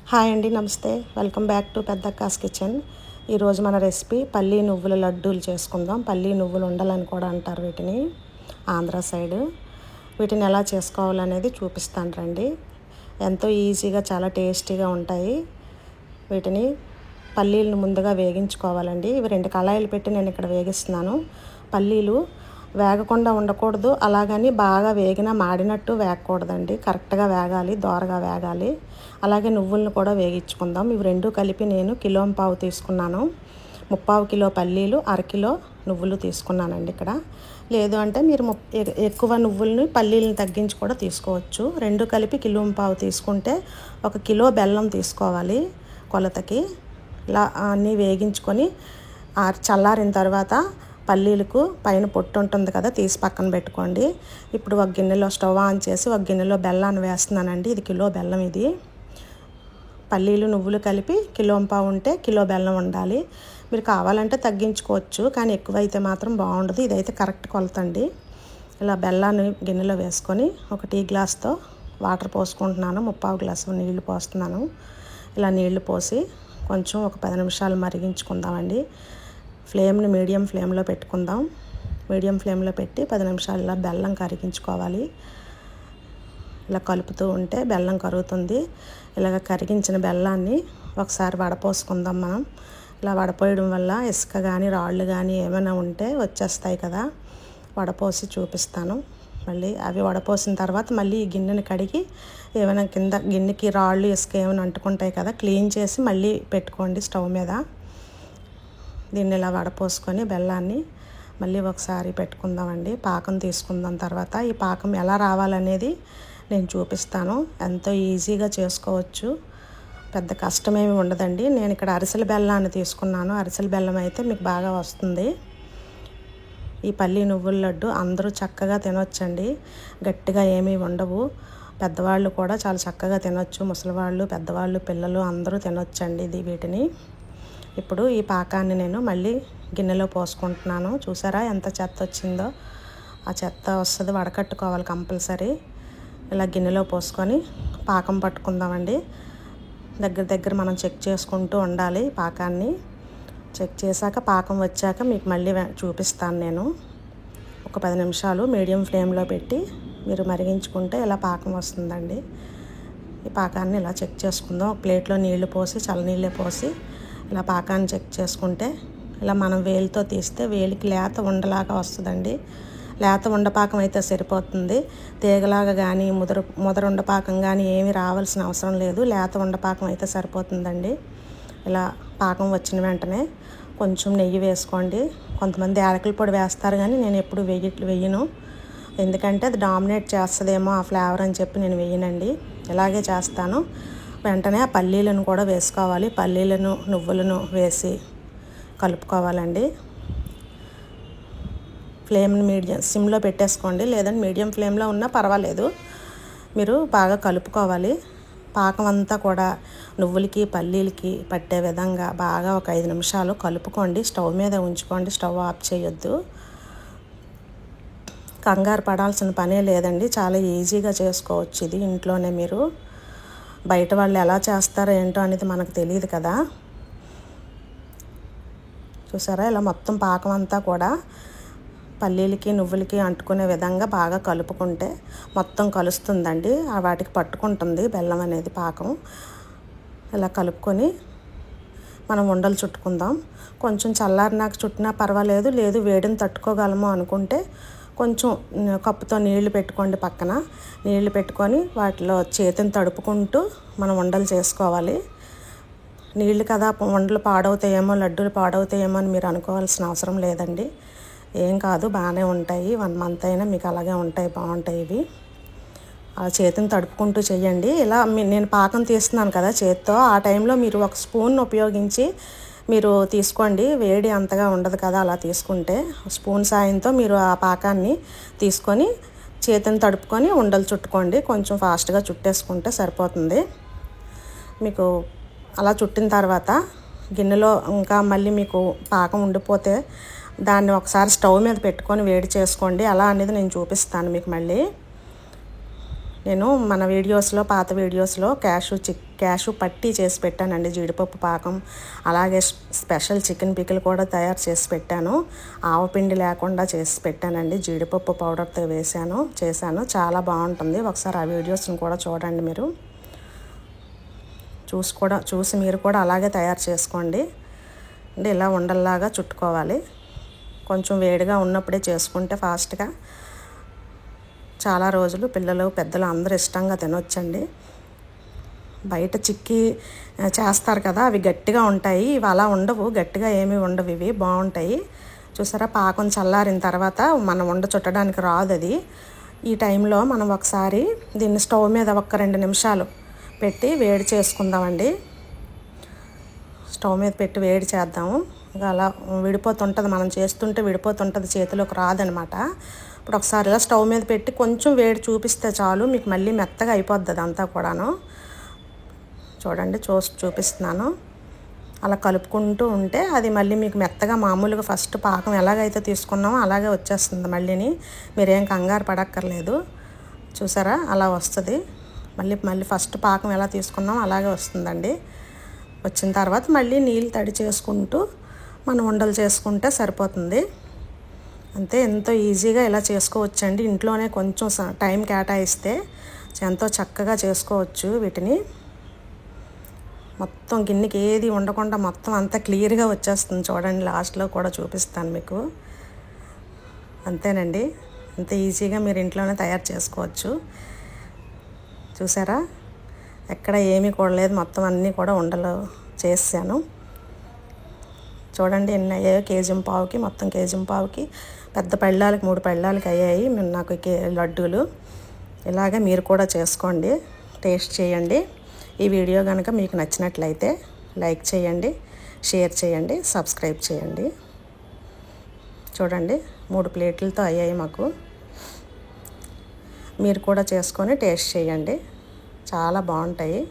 Hi అండి, నమస్తే. Welcome back to Peddakka's kitchen. ఈరోజు మన రెసిపీ పల్లీ నువ్వుల లడ్డూలు చేసుకుందాం. పల్లీ నువ్వులు ఉండలని కూడా అంటారు వీటిని ఆంధ్ర సైడ్. వీటిని ఎలా చేసుకోవాలనేది చూపిస్తాను రండి. ఎంతో ఈజీగా చాలా టేస్టీగా ఉంటాయి. వీటిని పల్లీలను ముందుగా వేగించుకోవాలండి. ఇవి 2 కళాయిలు పెట్టి నేను ఇక్కడ వేగిస్తున్నాను. పల్లీలు వేగకుండా ఉండకూడదు, అలాగని బాగా వేగినా మాడినట్టు వేగకూడదండి. కరెక్ట్గా వేగాలి, దోరగా వేగాలి. అలాగే నువ్వులను కూడా వేగించుకుందాం. ఇవి 2 కలిపి నేను 1.5 కిలో తీసుకున్నాను. 3/4 కిలో పల్లీలు, 1/2 కిలో నువ్వులు తీసుకున్నానండి ఇక్కడ. లేదు అంటే మీరు ఎక్కువ నువ్వులని పల్లీలను తగ్గించి కూడా తీసుకోవచ్చు. 2 కలిపి 1.5 కిలో తీసుకుంటే 1 కిలో బెల్లం తీసుకోవాలి కొలతకి. ఇలా అన్నీ వేగించుకొని చల్లారిన తర్వాత పల్లీలకు పైన పొట్టు ఉంటుంది కదా, తీసి పక్కన పెట్టుకోండి. ఇప్పుడు ఒక గిన్నెలో స్టవ్ ఆన్ చేసి ఒక గిన్నెలో బెల్లాన్ని వేస్తున్నానండి. ఇది కిలో బెల్లం. ఇది పల్లీలు నువ్వులు కలిపి 1.5 కిలో ఉంటే కిలో బెల్లం ఉండాలి. మీరు కావాలంటే తగ్గించుకోవచ్చు, కానీ ఎక్కువైతే మాత్రం బాగుండదు. ఇదైతే కరెక్ట్ కొలతండి. ఇలా బెల్లాన్ని గిన్నెలో వేసుకొని ఒక టీ గ్లాస్తో వాటర్ పోసుకుంటున్నాను. 3/4 గ్లాసు నీళ్లు పోస్తున్నాను. ఇలా నీళ్లు పోసి కొంచెం ఒక 10 నిమిషాలు మరిగించుకుందామండి. ఫ్లేమ్ని మీడియం ఫ్లేమ్లో పెట్టుకుందాం. మీడియం ఫ్లేమ్లో పెట్టి 10 నిమిషాలు ఇలా బెల్లం కరిగించుకోవాలి. ఇలా కలుపుతూ ఉంటే బెల్లం కరుగుతుంది. ఇలాగ కరిగించిన బెల్లాన్ని ఒకసారి వడపోసుకుందాం మనం. ఇలా వడపోయడం వల్ల ఇసుక కానీ రాళ్ళు కానీ ఏమైనా ఉంటే వచ్చేస్తాయి కదా. వడపోసి చూపిస్తాను. మళ్ళీ అవి వడపోసిన తర్వాత మళ్ళీ ఈ గిన్నెని కడిగి ఏమైనా కింద గిన్నెకి రాళ్ళు ఇసుక ఏమైనా అంటుకుంటాయి కదా, క్లీన్ చేసి మళ్ళీ పెట్టుకోండి స్టవ్ మీద. దీన్ని ఇలా వడపోసుకొని బెల్లాన్ని మళ్ళీ ఒకసారి పెట్టుకుందామండి. పాకం తీసుకుందాం. తర్వాత ఈ పాకం ఎలా రావాలనేది నేను చూపిస్తాను. ఎంతో ఈజీగా చేసుకోవచ్చు, పెద్ద కష్టమేమి ఉండదండి. నేను ఇక్కడ అరిసెల బెల్లాన్ని తీసుకున్నాను. అరిసెల బెల్లం అయితే మీకు బాగా వస్తుంది. ఈ పల్లీ నువ్వుల లడ్డు అందరూ చక్కగా తినొచ్చండి. గట్టిగా ఏమీ ఉండవు. పెద్దవాళ్ళు కూడా చాలా చక్కగా తినొచ్చు. ముసలివాళ్ళు, పెద్దవాళ్ళు, పిల్లలు అందరూ తినొచ్చండి వీటిని. ఇప్పుడు ఈ పాకాన్ని నేను మళ్ళీ గిన్నెలో పోసుకుంటున్నాను. చూసారా ఎంత చెత్త వచ్చిందో? ఆ చెత్త వస్తుంది, వడకట్టుకోవాలి కంపల్సరీ. ఇలా గిన్నెలో పోసుకొని పాకం పట్టుకుందామండి. దగ్గర మనం చెక్ చేసుకుంటూ ఉండాలి పాకాన్ని. చెక్ చేశాక పాకం వచ్చాక మీకు మళ్ళీ చూపిస్తాను నేను. ఒక 10 నిమిషాలు మీడియం ఫ్లేమ్లో పెట్టి మీరు మరిగించుకుంటే ఇలా పాకం వస్తుందండి. ఈ పాకాన్ని ఇలా చెక్ చేసుకుందాం. ఒక ప్లేట్లో నీళ్లు పోసి, చల్లనీళ్ళే పోసి ఇలా పాకాన్ని చెక్ చేసుకుంటే ఇలా మనం వేలితో తీస్తే వేలికి లేత ఉండలాగా వస్తుందండి. లేత ఉండపాకం అయితే సరిపోతుంది. తీగలాగా కానీ ముదర ఉండపాకం కానీ ఏమీ రావాల్సిన అవసరం లేదు. లేత ఉండపాకం అయితే సరిపోతుందండి. ఇలా పాకం వచ్చిన వెంటనే కొంచెం నెయ్యి వేసుకోండి. కొంతమంది యాలకుల పొడి వేస్తారు, కానీ నేను ఎప్పుడు వేయను. ఎందుకంటే అది డామినేట్ చేస్తుందేమో ఆ ఫ్లేవర్ అని చెప్పి నేను వేయనండి. ఇలాగే చేస్తాను. వెంటనే ఆ పల్లీలను కూడా వేసుకోవాలి. పల్లీలను నువ్వులను వేసి కలుపుకోవాలండి. ఫ్లేమ్ని సిమ్లో పెట్టేసుకోండి, లేదంటే మీడియం ఫ్లేమ్లో ఉన్నా పర్వాలేదు. మీరు బాగా కలుపుకోవాలి. పాకం అంతా కూడా నువ్వులకి పల్లీలకి పట్టే విధంగా బాగా ఒక 5 నిమిషాలు కలుపుకోండి. స్టవ్ మీద ఉంచుకోండి, స్టవ్ ఆఫ్ చేయొద్దు. కంగారు పడాల్సిన పనే లేదండి. చాలా ఈజీగా చేసుకోవచ్చు ఇది ఇంట్లోనే. మీరు బయట వాళ్ళు ఎలా చేస్తారో ఏంటో అనేది మనకు తెలియదు కదా. చూసారా, ఇలా మొత్తం పాకం అంతా కూడా పల్లీలకి నువ్వులకి అంటుకునే విధంగా బాగా కలుపుకుంటే మొత్తం కలుస్తుందండి. వాటికి పట్టుకుంటుంది బెల్లం అనేది పాకం. ఇలా కలుపుకొని మనం ఉండలు చుట్టుకుందాం. కొంచెం చల్లారినాక చుట్టినా పర్వాలేదు. లేదు వేడిని తట్టుకోగలము అనుకుంటే కొంచెం కప్పుతో నీళ్లు పెట్టుకోండి. పక్కన నీళ్లు పెట్టుకొని వాటిలో చేతిని తడుపుకుంటూ మనం ఉండలు చేసుకోవాలి. నీళ్ళు కదా, ఉండలు పాడవుతాయేమో, లడ్డూలు పాడవుతాయేమో అని మీరు అనుకోవాల్సిన అవసరం లేదండి. ఏం కాదు, బాగానే ఉంటాయి. 1 మంత్ అయినా మీకు అలాగే ఉంటాయి, బాగుంటాయి ఇవి. ఆ చేతిని తడుపుకుంటూ చేయండి. ఇలా నేను పాకం తీస్తున్నాను కదా చేత్తో, ఆ టైంలో మీరు ఒక స్పూన్ ఉపయోగించి మీరు తీసుకోండి. వేడి అంతగా ఉండదు కదా అలా తీసుకుంటే. స్పూన్ సాయంతో మీరు ఆ పాకాన్ని తీసుకొని చేతిని తడుపుకొని ఉండలు చుట్టుకోండి. కొంచెం ఫాస్ట్గా చుట్టేసుకుంటే సరిపోతుంది. మీకు అలా చుట్టిన తర్వాత గిన్నెలో ఇంకా మళ్ళీ మీకు పాకం ఉండిపోతే దాన్ని ఒకసారి స్టవ్ మీద పెట్టుకొని వేడి చేసుకోండి. అలా అనేది నేను చూపిస్తాను మీకు మళ్ళీ. నేను మన వీడియోస్లో, పాత వీడియోస్లో క్యాషు పట్టి చేసి పెట్టానండి, జీడిపప్పు పాకం. అలాగే స్పెషల్ చికెన్ పికిల్ కూడా తయారు చేసి పెట్టాను. ఆవపిండి లేకుండా చేసి పెట్టానండి, జీడిపప్పు పౌడర్తో చేశాను. చాలా బాగుంటుంది. ఒకసారి ఆ వీడియోస్ని కూడా చూడండి. మీరు చూసి మీరు కూడా అలాగే తయారు చేసుకోండి. అంటే ఇలా ఉండల్లాగా చుట్టుకోవాలి. కొంచెం వేడిగా ఉన్నప్పుడే చేసుకుంటే ఫాస్ట్గా చాలా రోజులు పిల్లలు పెద్దలు అందరూ ఇష్టంగా తినొచ్చండి. బయట చిక్కీ చేస్తారు కదా, అవి గట్టిగా ఉంటాయి. ఇవి అలా ఉండవు, గట్టిగా ఏమీ ఉండవు, ఇవి బాగుంటాయి. చూసారా, పాకం చల్లారిన తర్వాత మనం ఉండ చుట్టడానికి రాదు అది. ఈ టైంలో మనం ఒకసారి దీన్ని స్టవ్ మీద ఒక 2 నిమిషాలు పెట్టి వేడి చేసుకుందామండి. స్టవ్ మీద పెట్టి వేడి చేద్దాము. ఇంకా అలా విడిపోతుంటుంది, మనం చేస్తుంటే విడిపోతుంటుంది, చేతిలోకి రాదనమాట. ఇప్పుడు ఒకసారి ఇలా స్టవ్ మీద పెట్టి కొంచెం వేడి చూపిస్తే చాలు, మీకు మళ్ళీ మెత్తగా అయిపోద్ది అదంతా కూడాను. చూడండి, చూపిస్తున్నాను. అలా కలుపుకుంటూ ఉంటే అది మళ్ళీ మీకు మెత్తగా మామూలుగా ఫస్ట్ పాకం ఎలాగైతే తీసుకున్నామో అలాగే వచ్చేస్తుంది మళ్ళీని. మీరేం కంగారు పడక్కర్లేదు. చూసారా, అలా వస్తుంది. మళ్ళీ ఫస్ట్ పాకం ఎలా తీసుకున్నామో అలాగే వస్తుందండి. వచ్చిన తర్వాత మళ్ళీ నీళ్ళు తడి చేసుకుంటూ మనం ఉండలు చేసుకుంటే సరిపోతుంది. అంతే, ఎంతో ఈజీగా ఇలా చేసుకోవచ్చండి. ఇంట్లోనే కొంచెం టైం కేటాయిస్తే ఎంతో చక్కగా చేసుకోవచ్చు వీటిని. మొత్తం గిన్నెకి ఏది ఉండకుండా మొత్తం అంతా క్లియర్గా వచ్చేస్తుంది. చూడండి, లాస్ట్లో కూడా చూపిస్తాను మీకు. అంతేనండి, అంత ఈజీగా మీరు ఇంట్లోనే తయారు చేసుకోవచ్చు. చూసారా, ఎక్కడ ఏమీ కూడలేదు, మొత్తం అన్నీ కూడా ఉండలు చేసాను. చూడండి ఎన్ని అయ్యాయో, కేజీ మొత్తం కేజీ పెద్ద పళ్ళాలకి 3 పళ్ళాలకి అయ్యాయి నాకు లడ్డూలు. ఇలాగే మీరు కూడా చేసుకోండి, టేస్ట్ చేయండి. ఈ వీడియో కనుక మీకు నచ్చినట్లయితే లైక్ చేయండి, షేర్ చేయండి, సబ్స్క్రైబ్ చేయండి. చూడండి, 3 ప్లేట్లతో అయ్యాయి మాకు. మీరు కూడా చేసుకొని టేస్ట్ చేయండి, చాలా బాగుంటాయి.